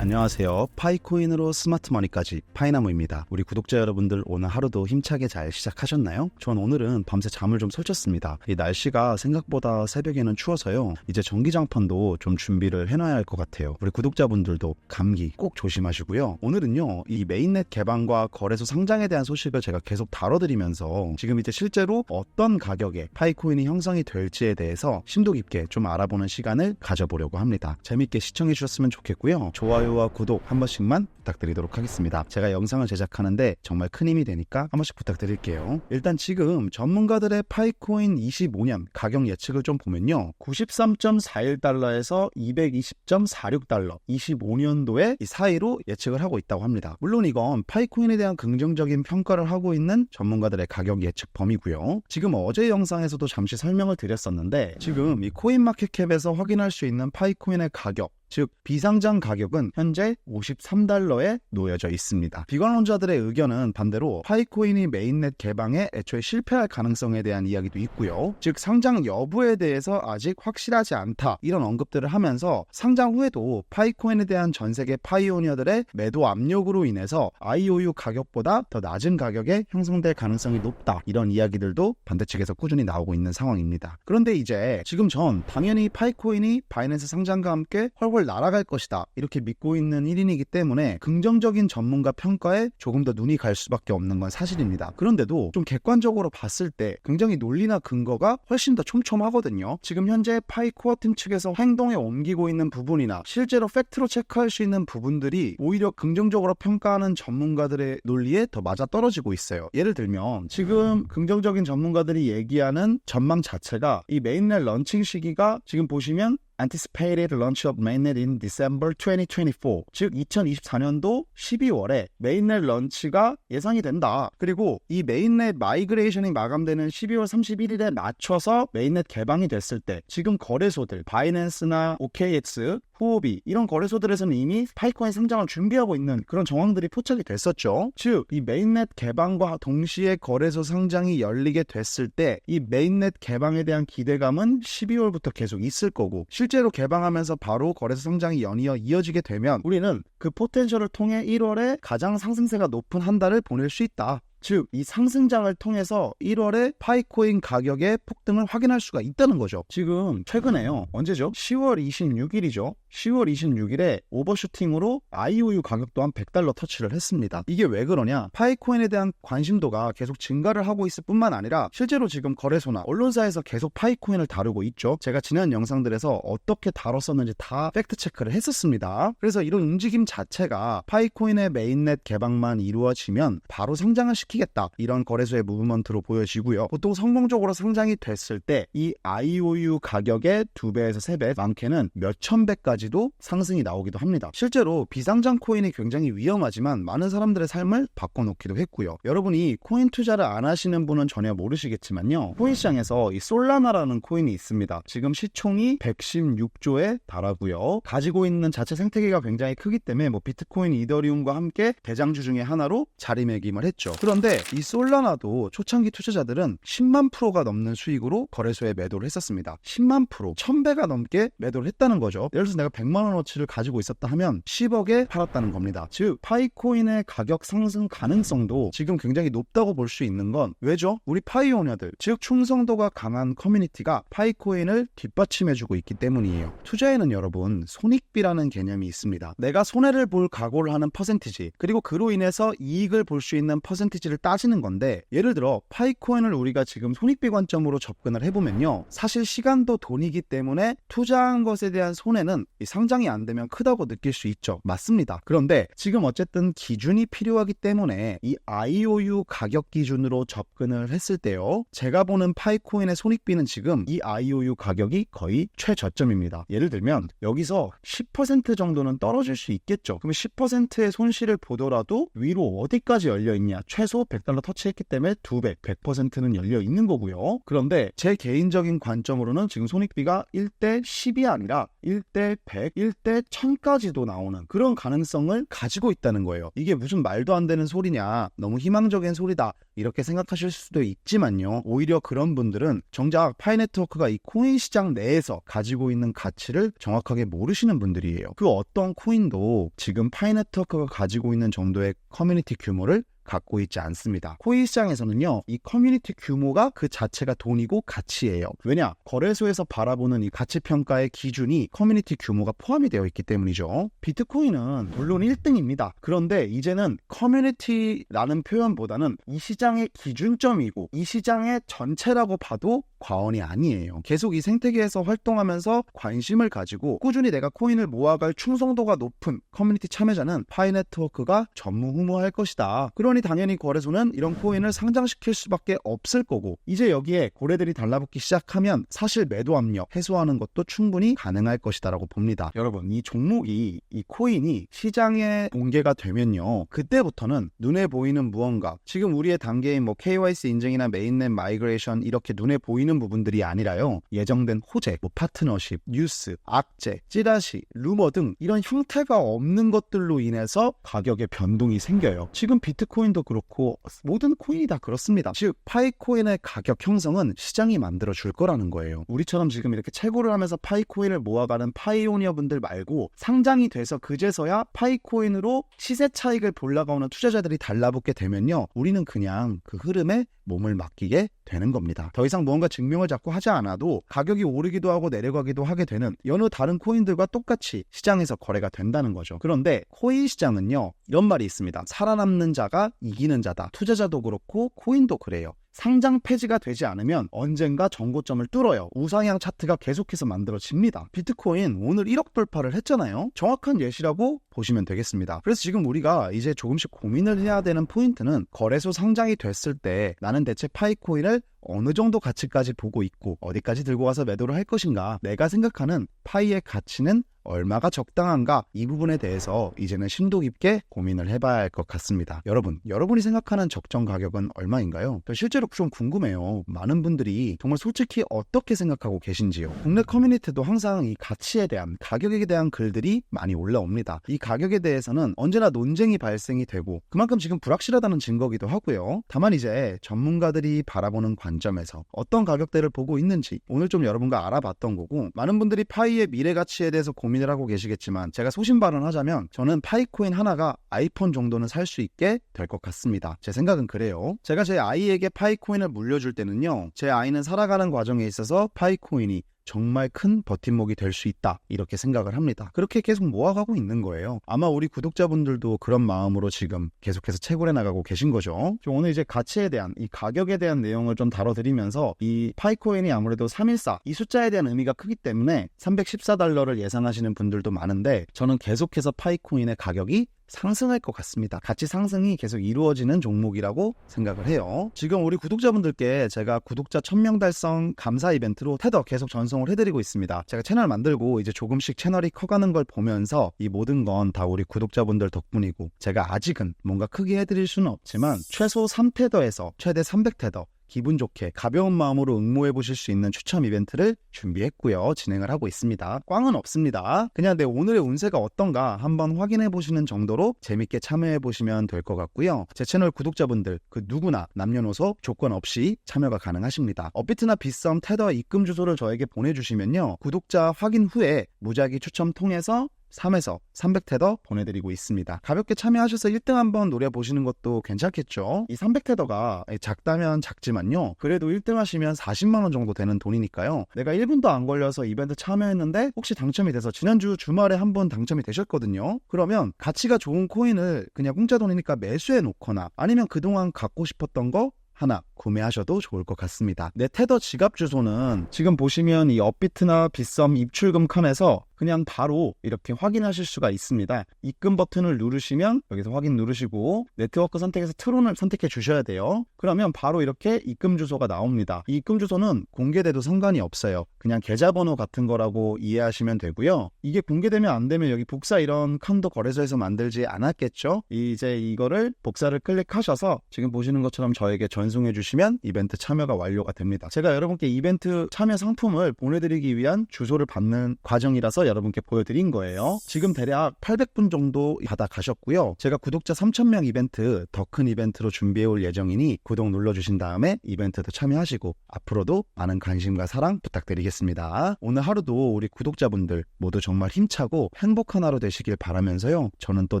안녕하세요. 파이코인으로 스마트머니까지 파이나무입니다. 우리 구독자 여러분들 오늘 하루도 힘차게 잘 시작하셨나요? 전 오늘은 밤새 잠을 좀 설쳤습니다. 이 날씨가 생각보다 새벽에는 추워서요. 이제 전기장판도 좀 준비를 해놔야 할 것 같아요. 우리 구독자분들도 감기 꼭 조심하시고요. 오늘은요, 이 메인넷 개방과 거래소 상장에 대한 소식을 제가 계속 다뤄드리면서 지금 이제 실제로 어떤 가격에 파이코인이 형성이 될지에 대해서 심도 깊게 좀 알아보는 시간을 가져보려고 합니다. 재밌게 시청해 주셨으면 좋겠고요. 좋아요와 구독 한 번씩만 부탁드리도록 하겠습니다. 제가 영상을 제작하는데 정말 큰 힘이 되니까 한 번씩 부탁드릴게요. 일단 지금 전문가들의 파이코인 25년 가격 예측을 좀 보면요, 93.41달러에서 220.46달러 25년도에 이 사이로 예측을 하고 있다고 합니다. 물론 이건 파이코인에 대한 긍정적인 평가를 하고 있는 전문가들의 가격 예측 범위고요. 지금 어제 영상에서도 잠시 설명을 드렸었는데, 지금 이 코인마켓캡에서 확인할 수 있는 파이코인의 가격, 즉 비상장 가격은 현재 53달러에 놓여져 있습니다. 비관론자들의 의견은 반대로 파이코인이 메인넷 개방에 애초에 실패할 가능성에 대한 이야기도 있고요. 즉 상장 여부에 대해서 아직 확실하지 않다, 이런 언급들을 하면서 상장 후에도 파이코인에 대한 전세계 파이오니어들의 매도 압력으로 인해서 IOU 가격보다 더 낮은 가격에 형성될 가능성이 높다, 이런 이야기들도 반대측에서 꾸준히 나오고 있는 상황입니다. 그런데 이제 지금 전 당연히 파이코인이 바이낸스 상장과 함께 훨훨 날아갈 것이다, 이렇게 믿고 있는 1인이기 때문에 긍정적인 전문가 평가에 조금 더 눈이 갈 수밖에 없는 건 사실입니다. 그런데도 좀 객관적으로 봤을 때 굉장히 논리나 근거가 훨씬 더 촘촘하거든요. 지금 현재 파이코어 팀 측에서 행동에 옮기고 있는 부분이나 실제로 팩트로 체크할 수 있는 부분들이 오히려 긍정적으로 평가하는 전문가들의 논리에 더 맞아떨어지고 있어요. 예를 들면 지금 긍정적인 전문가들이 얘기하는 전망 자체가 이 메인넷 런칭 시기가 지금 보시면 Anticipated launch of mainnet in December 2024, 즉 2024년도 12월에 메인넷 런치가 예상이 된다. 그리고 이 메인넷 마이그레이션이 마감되는 12월 31일에 맞춰서 메인넷 개방이 됐을 때 지금 거래소들 바이낸스나 OKX, 후오비 이런 거래소들에서는 이미 파이코인 상장을 준비하고 있는 그런 정황들이 포착이 됐었죠. 즉 이 메인넷 개방과 동시에 거래소 상장이 열리게 됐을 때 이 메인넷 개방에 대한 기대감은 12월부터 계속 있을 거고, 실제로 개방하면서 바로 거래소 상장이 연이어 이어지게 되면 우리는 그 포텐셜을 통해 1월에 가장 상승세가 높은 한 달을 보낼 수 있다. 즉 이 상승장을 통해서 1월에 파이코인 가격의 폭등을 확인할 수가 있다는 거죠. 지금 최근에요, 언제죠? 10월 26일이죠. 10월 26일에 오버슈팅으로 IOU 가격 또한 100달러 터치를 했습니다. 이게 왜 그러냐? 파이코인에 대한 관심도가 계속 증가를 하고 있을 뿐만 아니라 실제로 지금 거래소나 언론사에서 계속 파이코인을 다루고 있죠. 제가 지난 영상들에서 어떻게 다뤘었는지 다 팩트 체크를 했었습니다. 그래서 이런 움직임 자체가 파이코인의 메인넷 개방만 이루어지면 바로 상장을 시키겠다, 이런 거래소의 무브먼트로 보여지고요. 보통 성공적으로 상장이 됐을 때 이 IOU 가격의 2배에서 3배, 많게는 몇천 배까지도 상승이 나오기도 합니다. 실제로 비상장 코인이 굉장히 위험하지만 많은 사람들의 삶을 바꿔놓기도 했고요. 여러분이 코인 투자를 안 하시는 분은 전혀 모르시겠지만요, 코인 시장에서 이 솔라나라는 코인이 있습니다. 지금 시총이 116조에 달하고요. 가지고 있는 자체 생태계가 굉장히 크기 때문에 비트코인, 이더리움과 함께 대장주 중에 하나로 자리매김을 했죠. 그런데 이 솔라나도 초창기 투자자들은 10만 프로가 넘는 수익으로 거래소에 매도를 했었습니다. 10만 프로, 1000배가 넘게 매도를 했다는 거죠. 예를 들어서 내가 100만원어치를 가지고 있었다 하면 10억에 팔았다는 겁니다. 즉 파이코인의 가격 상승 가능성도 지금 굉장히 높다고 볼 수 있는 건 왜죠? 우리 파이오니어들, 즉 충성도가 강한 커뮤니티가 파이코인을 뒷받침해주고 있기 때문이에요. 투자에는 여러분 손익비라는 개념이 있습니다. 내가 손해를 볼 각오를 하는 퍼센티지, 그리고 그로 인해서 이익을 볼 수 있는 퍼센티지를 따지는 건데, 예를 들어 파이코인을 우리가 지금 손익비 관점으로 접근을 해보면요, 사실 시간도 돈이기 때문에 투자한 것에 대한 손해는 이 상장이 안 되면 크다고 느낄 수 있죠. 맞습니다. 그런데 지금 어쨌든 기준이 필요하기 때문에 이 IOU 가격 기준으로 접근을 했을 때요, 제가 보는 파이코인의 손익비는 지금 이 IOU 가격이 거의 최저점입니다. 예를 들면 여기서 10% 정도는 떨어질 수 있겠죠. 그럼 10%의 손실을 보더라도 위로 어디까지 열려있냐? 최소 최소 $100 터치했기 때문에 2배, 100%는 열려 있는 거고요. 그런데 제 개인적인 관점으로는 지금 손익비가 1대 10이 아니라 1대 100, 1대 1000까지도 나오는 그런 가능성을 가지고 있다는 거예요. 이게 무슨 말도 안 되는 소리냐, 너무 희망적인 소리다, 이렇게 생각하실 수도 있지만요. 오히려 그런 분들은 정작 파이네트워크가 이 코인 시장 내에서 가지고 있는 가치를 정확하게 모르시는 분들이에요. 그 어떤 코인도 지금 파이네트워크가 가지고 있는 정도의 커뮤니티 규모를 갖고 있지 않습니다. 코인 시장에서는요, 이 커뮤니티 규모가 그 자체가 돈이고 가치예요. 왜냐? 거래소에서 바라보는 이 가치 평가의 기준이 커뮤니티 규모가 포함이 되어 있기 때문이죠. 비트코인은 물론 1등입니다. 그런데 이제는 커뮤니티라는 표현보다는 이 시장의 기준점이고 이 시장의 전체라고 봐도 과언이 아니에요. 계속 이 생태계에서 활동하면서 관심을 가지고 꾸준히 내가 코인을 모아갈 충성도가 높은 커뮤니티 참여자는 파이네트워크가 전무후무할 것이다. 그러니 당연히 거래소는 이런 코인을 상장시킬 수밖에 없을 거고, 이제 여기에 고래들이 달라붙기 시작하면 사실 매도 압력 해소하는 것도 충분히 가능할 것이다 라고 봅니다. 여러분, 이 종목이, 이 코인이 시장에 공개가 되면요, 그때부터는 눈에 보이는 무언가, 지금 우리의 단계인 KYC 인증이나 메인넷 마이그레이션 이렇게 눈에 보이는 부분들이 아니라요, 예정된 호재, 파트너십, 뉴스, 악재, 찌라시, 루머 등 이런 형태가 없는 것들로 인해서 가격의 변동이 생겨요. 지금 비트코인도 그렇고 모든 코인이 다 그렇습니다. 즉 파이코인의 가격 형성은 시장이 만들어 줄 거라는 거예요. 우리처럼 지금 이렇게 채굴을 하면서 파이코인을 모아가는 파이오니어 분들 말고 상장이 돼서 그제서야 파이코인으로 시세 차익을 보려고 하는 투자자들이 달라붙게 되면요, 우리는 그냥 그 흐름에 몸을 맡기게 되는 겁니다. 더 이상 무언가 증명을 자꾸 하지 않아도 가격이 오르기도 하고 내려가기도 하게 되는 여느 다른 코인들과 똑같이 시장에서 거래가 된다는 거죠. 그런데 코인 시장은요, 이런 말이 있습니다. 살아남는 자가 이기는 자다. 투자자도 그렇고 코인도 그래요. 상장 폐지가 되지 않으면 언젠가 전고점을 뚫어요. 우상향 차트가 계속해서 만들어집니다. 비트코인 오늘 1억 돌파를 했잖아요. 정확한 예시라고 보시면 되겠습니다. 그래서 지금 우리가 이제 조금씩 고민을 해야 되는 포인트는, 거래소 상장이 됐을 때 나는 대체 파이코인을 어느 정도 가치까지 보고 있고 어디까지 들고 가서 매도를 할 것인가, 내가 생각하는 파이의 가치는 얼마가 적당한가, 이 부분에 대해서 이제는 심도 깊게 고민을 해봐야 할 것 같습니다. 여러분이 생각하는 적정 가격은 얼마인가요? 실제로 좀 궁금해요. 많은 분들이 정말 솔직히 어떻게 생각하고 계신지요. 국내 커뮤니티도 항상 이 가치에 대한, 가격에 대한 글들이 많이 올라옵니다. 이 가격에 대해서는 언제나 논쟁이 발생이 되고 그만큼 지금 불확실하다는 증거기도 하고요. 다만 이제 전문가들이 바라보는 관점에서 어떤 가격대를 보고 있는지 오늘 좀 여러분과 알아봤던 거고, 많은 분들이 파이의 미래 가치에 대해서 고민을 하고 계시겠지만 제가 소신 발언하자면 저는 파이코인 하나가 아이폰 정도는 살 수 있게 될 것 같습니다. 제 생각은 그래요. 제가 제 아이에게 파이코인을 물려줄 때는요, 제 아이는 살아가는 과정에 있어서 파이코인이 정말 큰 버팀목이 될 수 있다, 이렇게 생각을 합니다. 그렇게 계속 모아가고 있는 거예요. 아마 우리 구독자분들도 그런 마음으로 지금 계속해서 채굴해 나가고 계신 거죠. 오늘 이제 가치에 대한, 이 가격에 대한 내용을 좀 다뤄드리면서, 이 파이코인이 아무래도 314, 이 숫자에 대한 의미가 크기 때문에 $314를 예상하시는 분들도 많은데, 저는 계속해서 파이코인의 가격이 상승할 것 같습니다. 가치 상승이 계속 이루어지는 종목이라고 생각을 해요. 지금 우리 구독자분들께 제가 구독자 1000명 달성 감사 이벤트로 테더 계속 전송을 해드리고 있습니다. 제가 채널 만들고 이제 조금씩 채널이 커가는 걸 보면서 이 모든 건 다 우리 구독자분들 덕분이고, 제가 아직은 뭔가 크게 해드릴 수는 없지만 최소 3테더에서 최대 300테더 기분 좋게 가벼운 마음으로 응모해 보실 수 있는 추첨 이벤트를 준비했고요. 진행을 하고 있습니다. 꽝은 없습니다. 그냥 내 오늘의 운세가 어떤가 한번 확인해 보시는 정도로 재밌게 참여해 보시면 될 것 같고요. 제 채널 구독자분들 그 누구나 남녀노소 조건 없이 참여가 가능하십니다. 업비트나 빗썸, 테더 입금 주소를 저에게 보내주시면요, 구독자 확인 후에 무작위 추첨 통해서 3에서 300테더 보내드리고 있습니다. 가볍게 참여하셔서 1등 한번 노려보시는 것도 괜찮겠죠. 이 300테더가 작다면 작지만요, 그래도 1등 하시면 40만원 정도 되는 돈이니까요. 내가 1분도 안 걸려서 이벤트 참여했는데 혹시 당첨이 돼서 지난주 주말에 한번 당첨이 되셨거든요. 그러면 가치가 좋은 코인을 그냥 공짜 돈이니까 매수해 놓거나, 아니면 그동안 갖고 싶었던 거 하나 구매하셔도 좋을 것 같습니다. 내 테더 지갑 주소는 지금 보시면 이 업비트나 빗썸 입출금 칸에서 그냥 바로 이렇게 확인하실 수가 있습니다. 입금 버튼을 누르시면 여기서 확인 누르시고 네트워크 선택해서 트론을 선택해 주셔야 돼요. 그러면 바로 이렇게 입금 주소가 나옵니다. 이 입금 주소는 공개돼도 상관이 없어요. 그냥 계좌번호 같은 거라고 이해하시면 되고요. 이게 공개되면 안 되면 여기 복사 이런 칸도 거래소에서 만들지 않았겠죠? 이제 이거를 복사를 클릭하셔서 지금 보시는 것처럼 저에게 전송해 주시면 이벤트 참여가 완료가 됩니다. 제가 여러분께 이벤트 참여 상품을 보내드리기 위한 주소를 받는 과정이라서 여러분께 보여드린 거예요. 지금 대략 800분 정도 받아가셨고요. 제가 구독자 3,000명 이벤트, 더 큰 이벤트로 준비해 올 예정이니 구독 눌러주신 다음에 이벤트도 참여하시고 앞으로도 많은 관심과 사랑 부탁드리겠습니다. 오늘 하루도 우리 구독자분들 모두 정말 힘차고 행복한 하루 되시길 바라면서요. 저는 또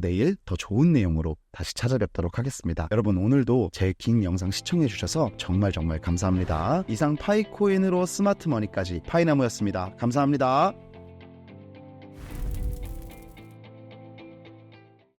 내일 더 좋은 내용으로 다시 찾아뵙도록 하겠습니다. 여러분 오늘도 제 긴 영상 시청해 주셔서 정말 감사합니다. 이상 파이코인으로 스마트머니까지 파이나무였습니다. 감사합니다.